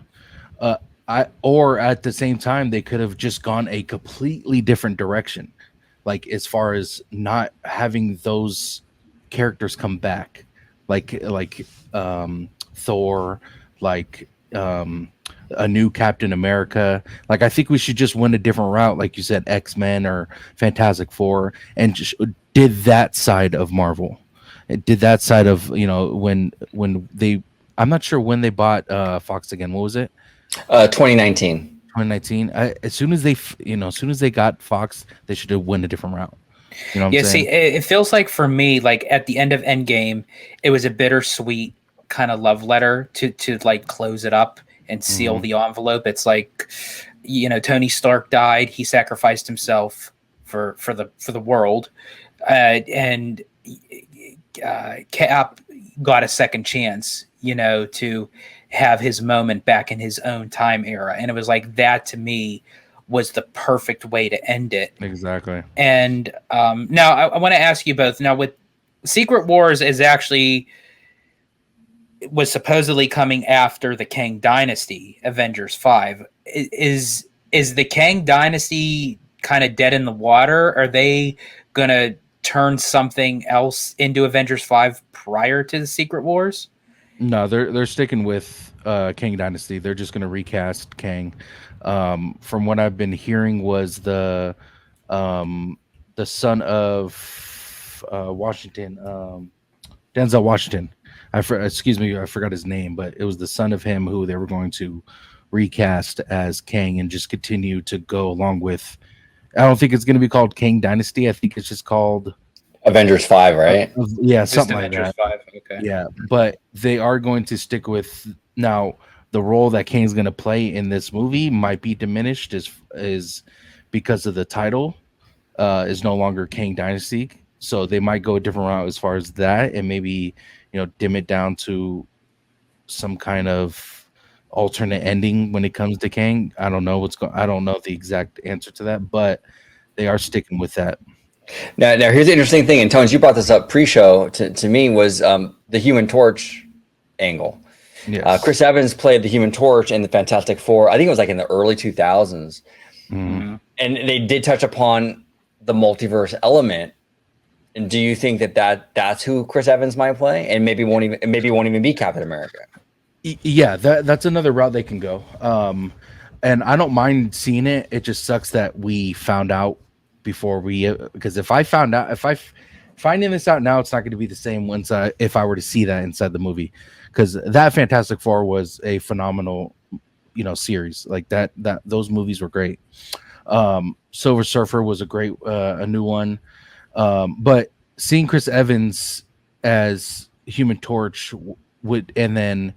Or at the same time, they could have just gone a completely different direction, like as far as not having those characters come back, like Thor, like a new Captain America. Like, I think we should just went a different route, like you said, X-Men or Fantastic Four, and just did that side of Marvel. It did that side of when they. I'm not sure when they bought Fox again. What was it? 2019. 2019. As soon as they got Fox, they should have went a different route. You know what I'm saying? See, it feels like for me, like at the end of Endgame, it was a bittersweet kind of love letter to like close it up and seal the envelope. It's like, Tony Stark died. He sacrificed himself for the world, and Cap got a second chance, to have his moment back in his own time era. And it was like, that to me was the perfect way to end it. Exactly. And now I want to ask you both, now with Secret Wars was supposedly coming after the Kang Dynasty, Avengers 5. Is the Kang Dynasty kind of dead in the water? Are they going to turn something else into Avengers 5 prior to the Secret Wars? No, they're sticking with Kang Dynasty. They're just going to recast Kang. From what I've been hearing, was the son of Washington, Denzel Washington. I forgot his name, but it was the son of him who they were going to recast as Kang and just continue to go along with. I don't think it's going to be called Kang Dynasty. I think it's just called Avengers 5, right? Yeah, Just something Avengers like that. 5. Okay. Yeah, but they are going to stick with now. The role that Kang's going to play in this movie might be diminished, is because of the title is no longer Kang Dynasty. So they might go a different route as far as that, and maybe dim it down to some kind of alternate ending when it comes to Kang. I don't know I don't know the exact answer to that, but they are sticking with that. Now here's the interesting thing, and Tones, you brought this up pre-show to me, was the Human Torch angle. Yes. Chris Evans played the Human Torch in the Fantastic Four. I think it was like in the early 2000s. Mm-hmm. And they did touch upon the multiverse element. And do you think that's who Chris Evans might play, and maybe won't even be Captain America? Yeah, that's another route they can go. And I don't mind seeing it. It just sucks that we found out before because if finding this out now, it's not going to be the same once if I were to see that inside the movie, because that Fantastic Four was a phenomenal series. Like that those movies were great. Silver Surfer was a new one. But seeing Chris Evans as Human Torch and then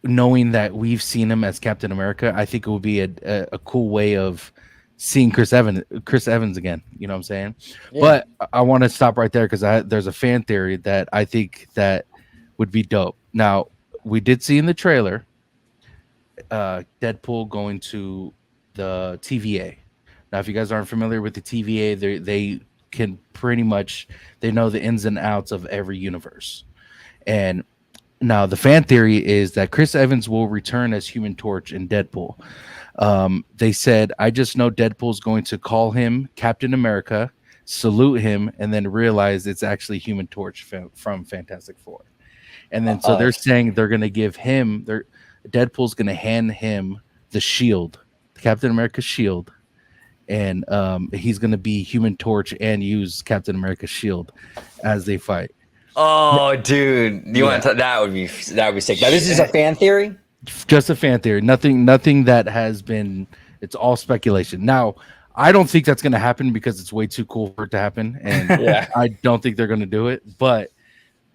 knowing that we've seen him as Captain America, I think it would be a cool way of seeing Chris Evans again. You know what I'm saying? Yeah. But I want to stop right there because there's a fan theory that I think that would be dope. Now, we did see in the trailer Deadpool going to the TVA. Now, if you guys aren't familiar with the TVA, they can pretty much, they know the ins and outs of every universe. And now the fan theory is that Chris Evans will return as Human Torch in Deadpool. They said, I just know Deadpool's going to call him Captain America, salute him, and then realize it's actually Human Torch from Fantastic Four. And then so they're saying they're going to give him, Deadpool's going to hand him the shield, Captain America's shield, and he's going to be Human Torch and use Captain America's shield as they fight. Oh, dude, you want to? That would be sick. Now, this is a fan theory. Just a fan theory. Nothing that has been. It's all speculation. Now, I don't think that's going to happen because it's way too cool for it to happen, and I don't think they're going to do it. But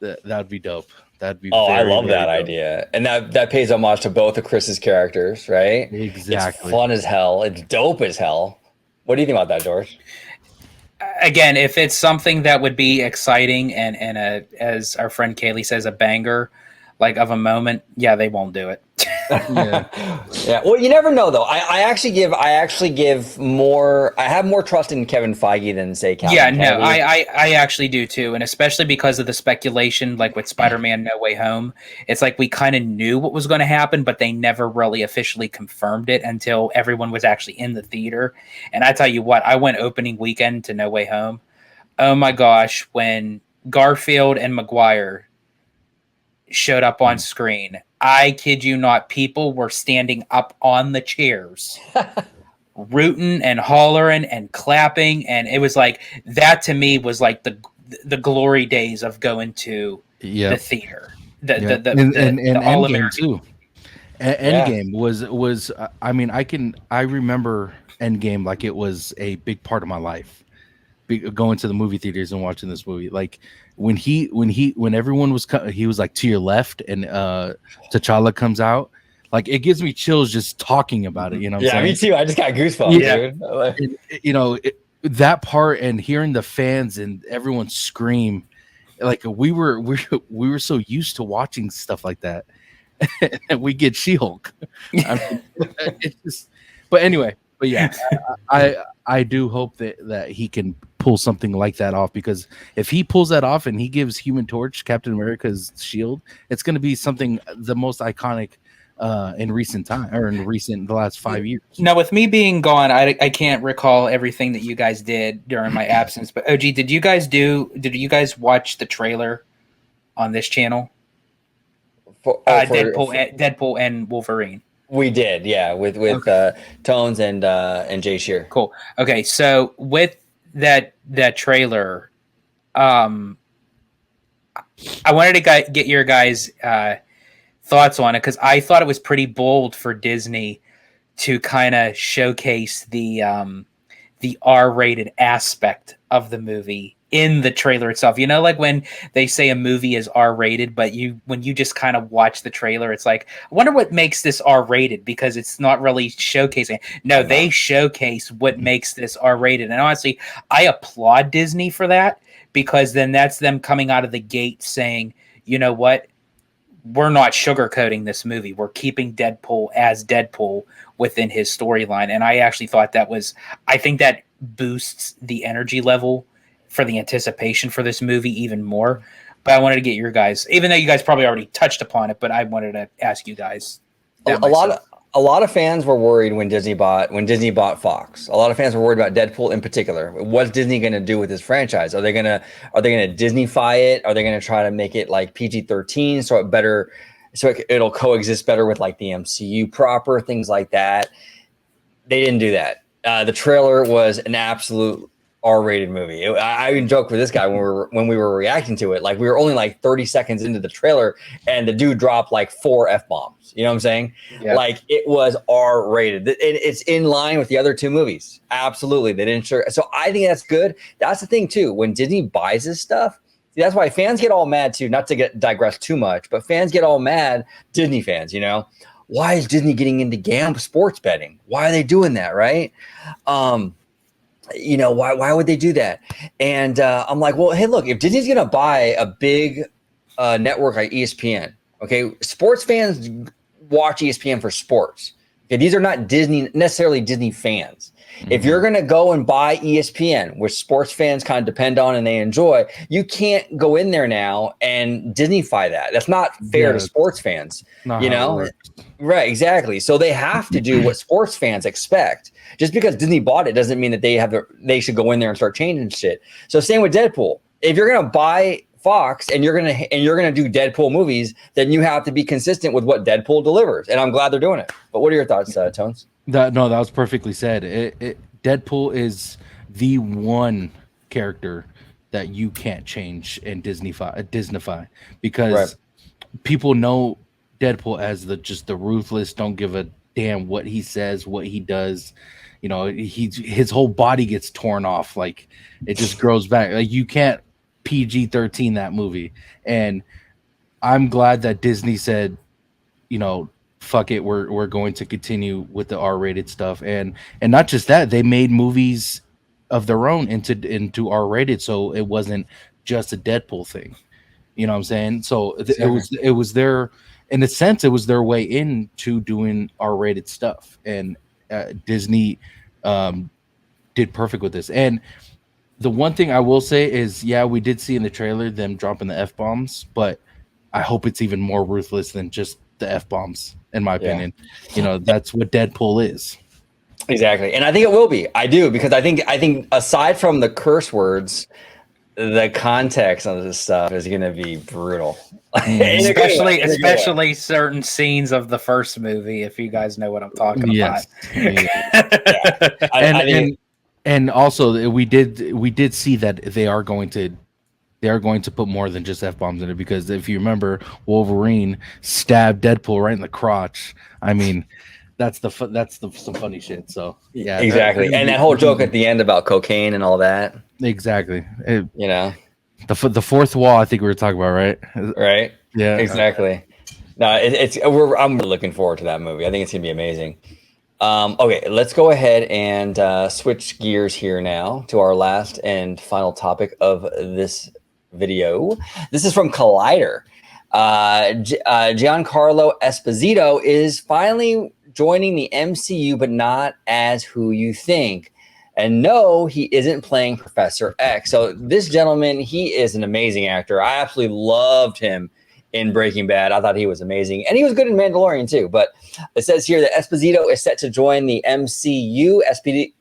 that'd be dope. That'd be. I love that idea, and that pays homage to both of Chris's characters, right? Exactly. It's fun as hell. It's dope as hell. What do you think about that, George? Again, if it's something that would be exciting and as our friend Kaylee says, a banger, like of a moment, they won't do it. Yeah. Well, you never know though. I actually give more. I have more trust in Kevin Feige than say Calvin Kennedy. I actually do too, and especially because of the speculation, like with Spider-Man: No Way Home. It's like we kind of knew what was going to happen, but they never really officially confirmed it until everyone was actually in the theater. And I tell you what, I went opening weekend to No Way Home. Oh my gosh, when Garfield and Maguire showed up on screen, I kid you not, people were standing up on the chairs, rooting and hollering and clapping, and it was like that to me was like the glory days of going to the theater. The all American too. Endgame was I mean, I remember Endgame like it was a big part of my life. Going to the movie theaters and watching this movie, like when everyone was he was like to your left and T'Challa comes out, like it gives me chills just talking about it. You know? What I'm saying? Me too. I just got goosebumps, dude. And, that part and hearing the fans and everyone scream, like we were so used to watching stuff like that, and we get She-Hulk. I mean, it's just, but anyway. But yeah, I do hope that he can pull something like that off, because if he pulls that off and he gives Human Torch Captain America's shield, it's going to be something the most iconic in recent time, or the last 5 years. Now, with me being gone, I can't recall everything that you guys did during my absence. But OG, did you guys watch the trailer on this channel? Deadpool and Wolverine. We did, with Tones and Jay Shear. Cool. Okay, so with that trailer, I wanted to get your guys' thoughts on it, because I thought it was pretty bold for Disney to kind of showcase the R-rated aspect of the movie in the trailer itself. You know, like when they say a movie is R-rated, but when you just kind of watch the trailer, it's like, I wonder what makes this R-rated, because it's not really showcasing. No, they showcase what makes this R-rated. And honestly, I applaud Disney for that, because then that's them coming out of the gate saying, you know what? We're not sugarcoating this movie. We're keeping Deadpool as Deadpool within his storyline. And I actually thought I think that boosts the energy level for the anticipation for this movie even more. But I wanted to get your guys, even though you guys probably already touched upon it, but I wanted to ask you guys. A lot of fans were worried when Disney bought Fox. A lot of fans were worried about Deadpool in particular. What's Disney going to do with this franchise? Are they going to Disneyfy it? Are they going to try to make it like PG-13 so it'll coexist better with like the MCU proper, things like that? They didn't do that. The trailer was an absolute R-rated movie. I even joked with this guy when we were reacting to it. Like, we were only like 30 seconds into the trailer, and the dude dropped like 4 F-bombs. You know what I'm saying? Yeah. Like, it was R-rated. It's in line with the other 2 movies. Absolutely. They didn't sure. So I think that's good. That's the thing too. When Disney buys this stuff, that's why fans get all mad too. Not to digress too much, but fans get all mad. Disney fans, you know, why is Disney getting into sports betting? Why are they doing that? Right? You know, why would they do that? And I'm like, well, hey, look, if Disney's going to buy a big network like ESPN, okay, sports fans watch ESPN for sports. Okay, these are not necessarily Disney fans. If you're going to go and buy ESPN, which sports fans kind of depend on and they enjoy, you can't go in there now and Disneyfy that. That's not fair to sports fans. You know, right? Exactly. So they have to do what sports fans expect. Just because Disney bought it doesn't mean that they should go in there and start changing shit. So same with Deadpool. If you're going to buy Fox and you're gonna do Deadpool movies, then you have to be consistent with what Deadpool delivers. And I'm glad they're doing it. But what are your thoughts, Tones? That was perfectly said. Deadpool is the one character that you can't change and Disneyfy because people know Deadpool as the ruthless, don't give a damn what he says, what he does. You know, his whole body gets torn off, like it just grows back. Like you can't PG-13 that movie. And I'm glad that Disney said, you know, fuck it, we're going to continue with the R-rated stuff. And not just that, they made movies of their own into R-rated, so it wasn't just a Deadpool thing. You know what I'm saying? So it was their, in a sense, it was their way into doing R-rated stuff. And Disney did perfect with this. And the one thing I will say is, yeah, we did see in the trailer them dropping the F-bombs, but I hope it's even more ruthless than just the F-bombs, in my opinion. You know, that's what Deadpool is. Exactly. And I think it will be. I do, because I think aside from the curse words, the context of this stuff is going to be brutal. especially certain scenes of the first movie, if you guys know what I'm talking about. And also we did see that they are going to put more than just F-bombs in it, because if you remember, Wolverine stabbed Deadpool right in the crotch. I mean, that's some funny shit. So yeah, exactly. And that whole joke at the end about cocaine and all that. Exactly. You know, the fourth wall, I think we were talking about, right? Right. Yeah. Exactly. No, I'm looking forward to that movie. I think it's gonna be amazing. Okay, let's go ahead and switch gears here now to our last and final topic of this video. This is from Collider. Giancarlo Esposito is finally joining the MCU, but not as who you think. And no, he isn't playing Professor X. So this gentleman, he is an amazing actor. I absolutely loved him in Breaking Bad. I thought he was amazing. And he was good in Mandalorian too. But it says here that Esposito is set to join the MCU.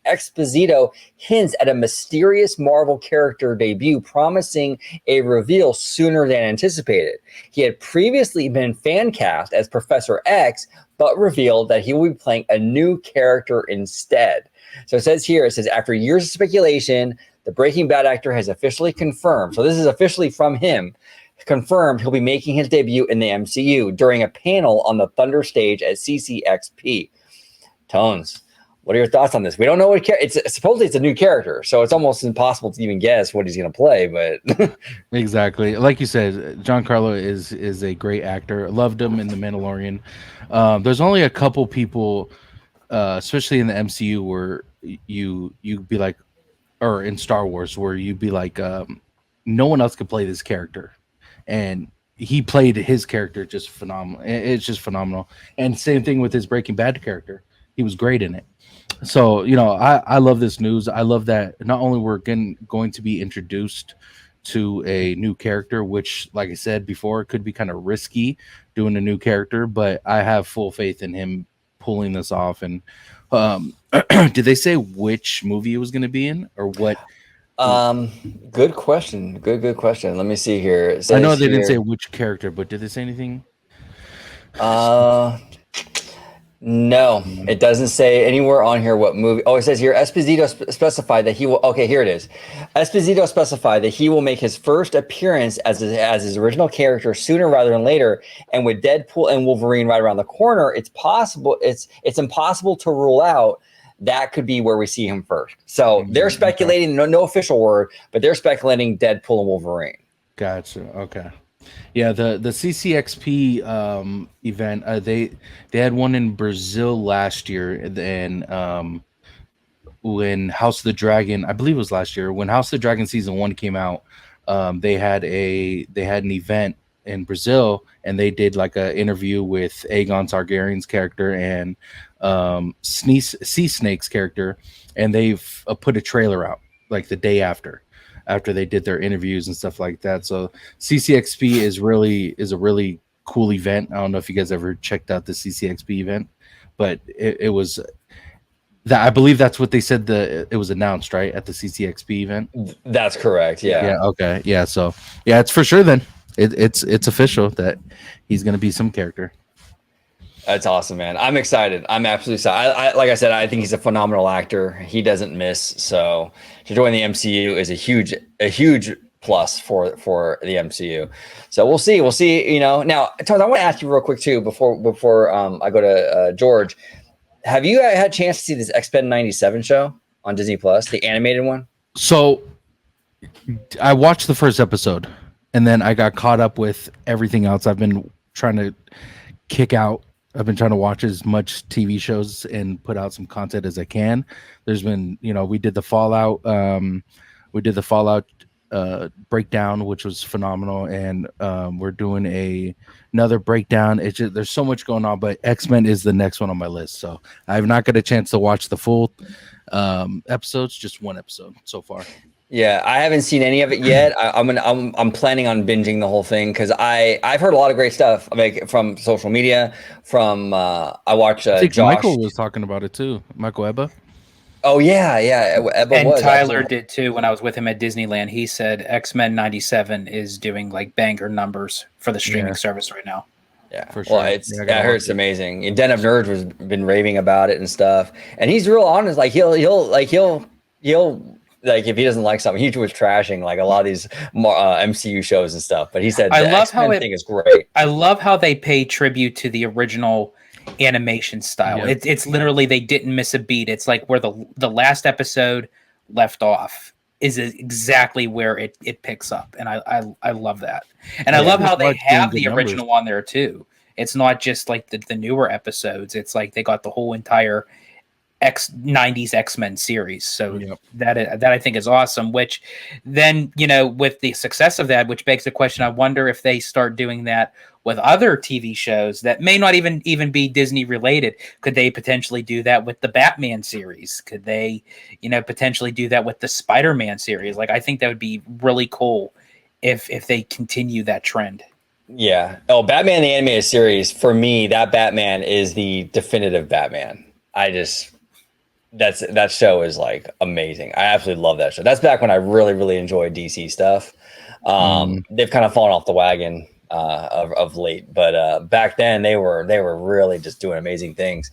Esposito hints at a mysterious Marvel character debut, promising a reveal sooner than anticipated. He had previously been fan cast as Professor X, but revealed that he will be playing a new character instead. So it says, after years of speculation, the Breaking Bad actor has officially confirmed. So this is officially from him. Confirmed he'll be making his debut in the MCU during a panel on the Thunder stage at CCXP. Tones, what are your thoughts on this? We don't know what supposedly it's a new character, so it's almost impossible to even guess what he's going to play. But exactly, like you said, Giancarlo is a great actor. Loved him in The Mandalorian. There's only a couple people, especially in the MCU, where you'd be like, or in Star Wars, where you'd be like, no one else could play this character. And he played his character just phenomenal. It's just phenomenal. And same thing with his Breaking Bad character. He was great in it. So, you know, I love this news. I love that not only we're going to be introduced to a new character, which, like I said before, could be kind of risky doing a new character, but I have full faith in him pulling this off. And did they say which movie it was going to be in, or what? Good question. Good question. Let me see here. I know they didn't say which character, but did they say anything? No, it doesn't say anywhere on here what movie. Oh, it says here, Esposito specified that he will. Okay, here it is. Esposito specified that he will make his first appearance as his original character sooner rather than later. And with Deadpool and Wolverine right around the corner, it's possible. It's impossible to rule out that could be where we see him first. So they're speculating, no official word, but they're speculating Deadpool and Wolverine. Gotcha. Okay. Yeah, the CCXP event, they had one in Brazil last year, and when House of the Dragon, I believe it was last year, when House of the Dragon season 1 came out, they had an event in Brazil, and they did like an interview with Aegon Targaryen's character and Sea Snake's character, and they've put a trailer out like the day after they did their interviews and stuff like that. So CCXP is a really cool event. I don't know if you guys ever checked out the CCXP event, but it was that, I believe that's what they said, it was announced right at the CCXP event. That's correct. Yeah. Okay. Yeah. So yeah, it's for sure then. It's official that he's going to be some character. That's awesome, man. I'm excited. I'm absolutely excited. Like I said, I think he's a phenomenal actor. He doesn't miss. So to join the MCU is a huge plus for the MCU. So we'll see. Now, Todd, I want to ask you real quick too before I go to George. Have you had a chance to see this X-Men 97 show on Disney Plus, the animated one? So I watched the first episode, and then I got caught up with everything else. I've been trying to watch as much TV shows and put out some content as I can. There's been, we did the Fallout, breakdown, which was phenomenal, and we're doing another breakdown. It's just, there's so much going on, but X-Men is the next one on my list. So I've not got a chance to watch the full episodes, just one episode so far. Yeah, I haven't seen any of it yet. I'm planning on binging the whole thing because I've heard a lot of great stuff from social media. I watch I think Josh. Michael was talking about it too. Michael Ebba. Oh yeah. Ebba And was, Tyler absolutely. did too when I was with him at Disneyland. He said X-Men 97 is doing like banger numbers for the streaming service right now. Yeah, for sure. Well, I heard it's amazing. And Den of Nerds was been raving about it and stuff. And he's real honest. Like he'll like if he doesn't like something, he was trashing like a lot of these MCU shows and stuff. But he said the X-Men thing is great. I love how they pay tribute to the original animation style. Yep. It's literally they didn't miss a beat. It's like where the last episode left off is exactly where it picks up, and I love that. And I love how they have the original on there too. It's not just like the newer episodes. It's like they got the whole entire 90s X-Men series. So that I think is awesome, which then, with the success of that, which begs the question, I wonder if they start doing that with other TV shows that may not even be Disney related. Could they potentially do that with the Batman series? Could they, potentially do that with the Spider-Man series? Like, I think that would be really cool if they continue that trend. Yeah. Oh, Batman the animated series, for me, that Batman is the definitive Batman. That show is like amazing. I absolutely love that show. That's back when I really, really enjoyed DC stuff. They've kind of fallen off the wagon of late, but back then they were really just doing amazing things.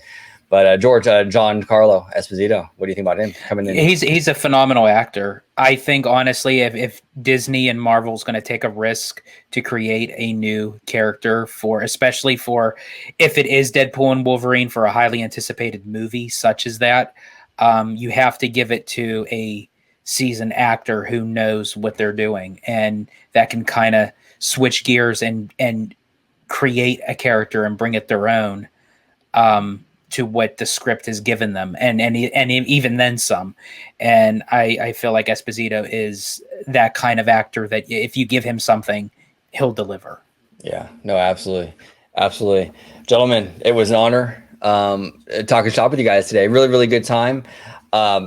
But George, Giancarlo Esposito, what do you think about him coming in? He's a phenomenal actor. I think honestly, if Disney and Marvel's going to take a risk to create a new character especially for if it is Deadpool and Wolverine for a highly anticipated movie such as that, you have to give it to a seasoned actor who knows what they're doing and that can kind of switch gears and create a character and bring it their own. To what the script has given them, and even then some. And I feel like Esposito is that kind of actor that if you give him something, he'll deliver. Yeah, no, absolutely. Gentlemen, it was an honor talking shop with you guys today. Really, really good time.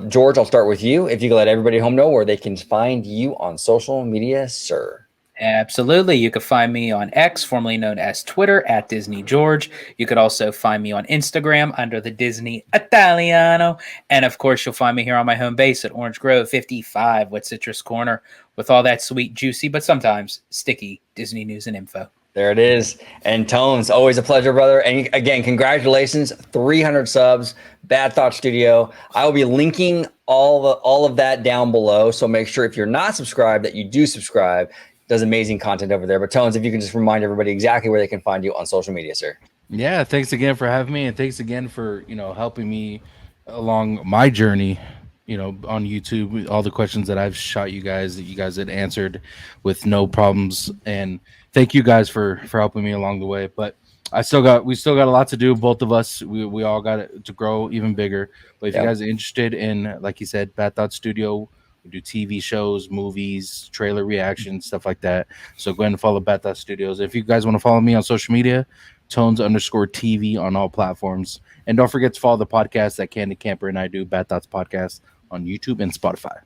George, I'll start with you. If you could let everybody at home know where they can find you on social media, sir. Absolutely. You can find me on X, formerly known as Twitter, at Disney George. You could also find me on Instagram under the Disney Italiano. And of course, you'll find me here on my home base at Orange Grove 55 with Citrus Corner with all that sweet, juicy, but sometimes sticky Disney news and info. There it is. And Tones, always a pleasure, brother. And again, congratulations, 300 subs, Bad Thought Studio. I will be linking all of that down below. So make sure if you're not subscribed that you do subscribe. Does amazing content over there. But Tones, if you can just remind everybody exactly where they can find you on social media, sir. Yeah, thanks again for having me, and thanks again for helping me along my journey, on YouTube. All the questions that I've shot you guys that you guys had answered with no problems, and thank you guys for helping me along the way. But we still got a lot to do, both of us. We all got to grow even bigger. But if you guys are interested in, like you said, Bad Thought Studio We do TV shows, movies, trailer reactions, stuff like that. So go ahead and follow Bat Dot Studios. If you guys want to follow me on social media, Tones_TV on all platforms. And don't forget to follow the podcast that Candy Camper and I do, Bat Dots Podcast, on YouTube and Spotify.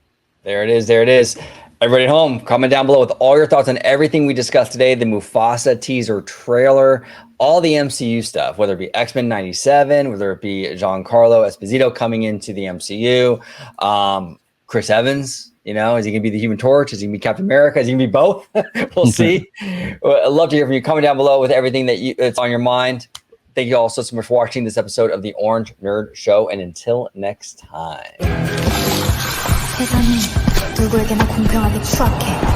There it is. There it is. Everybody at home, comment down below with all your thoughts on everything we discussed today, the MUFASA teaser trailer, all the MCU stuff, whether it be X-Men 97, whether it be Giancarlo Esposito coming into the MCU, Chris Evans, you know, is he going to be the Human Torch? Is he going to be Captain America? Is he going to be both? We'll see. I'd love to hear from you. Comment down below with everything that's on your mind. Thank you all so much for watching this episode of the Orange Nerd Show. And until next time. 세상은 누구에게나 공평하게 추악해.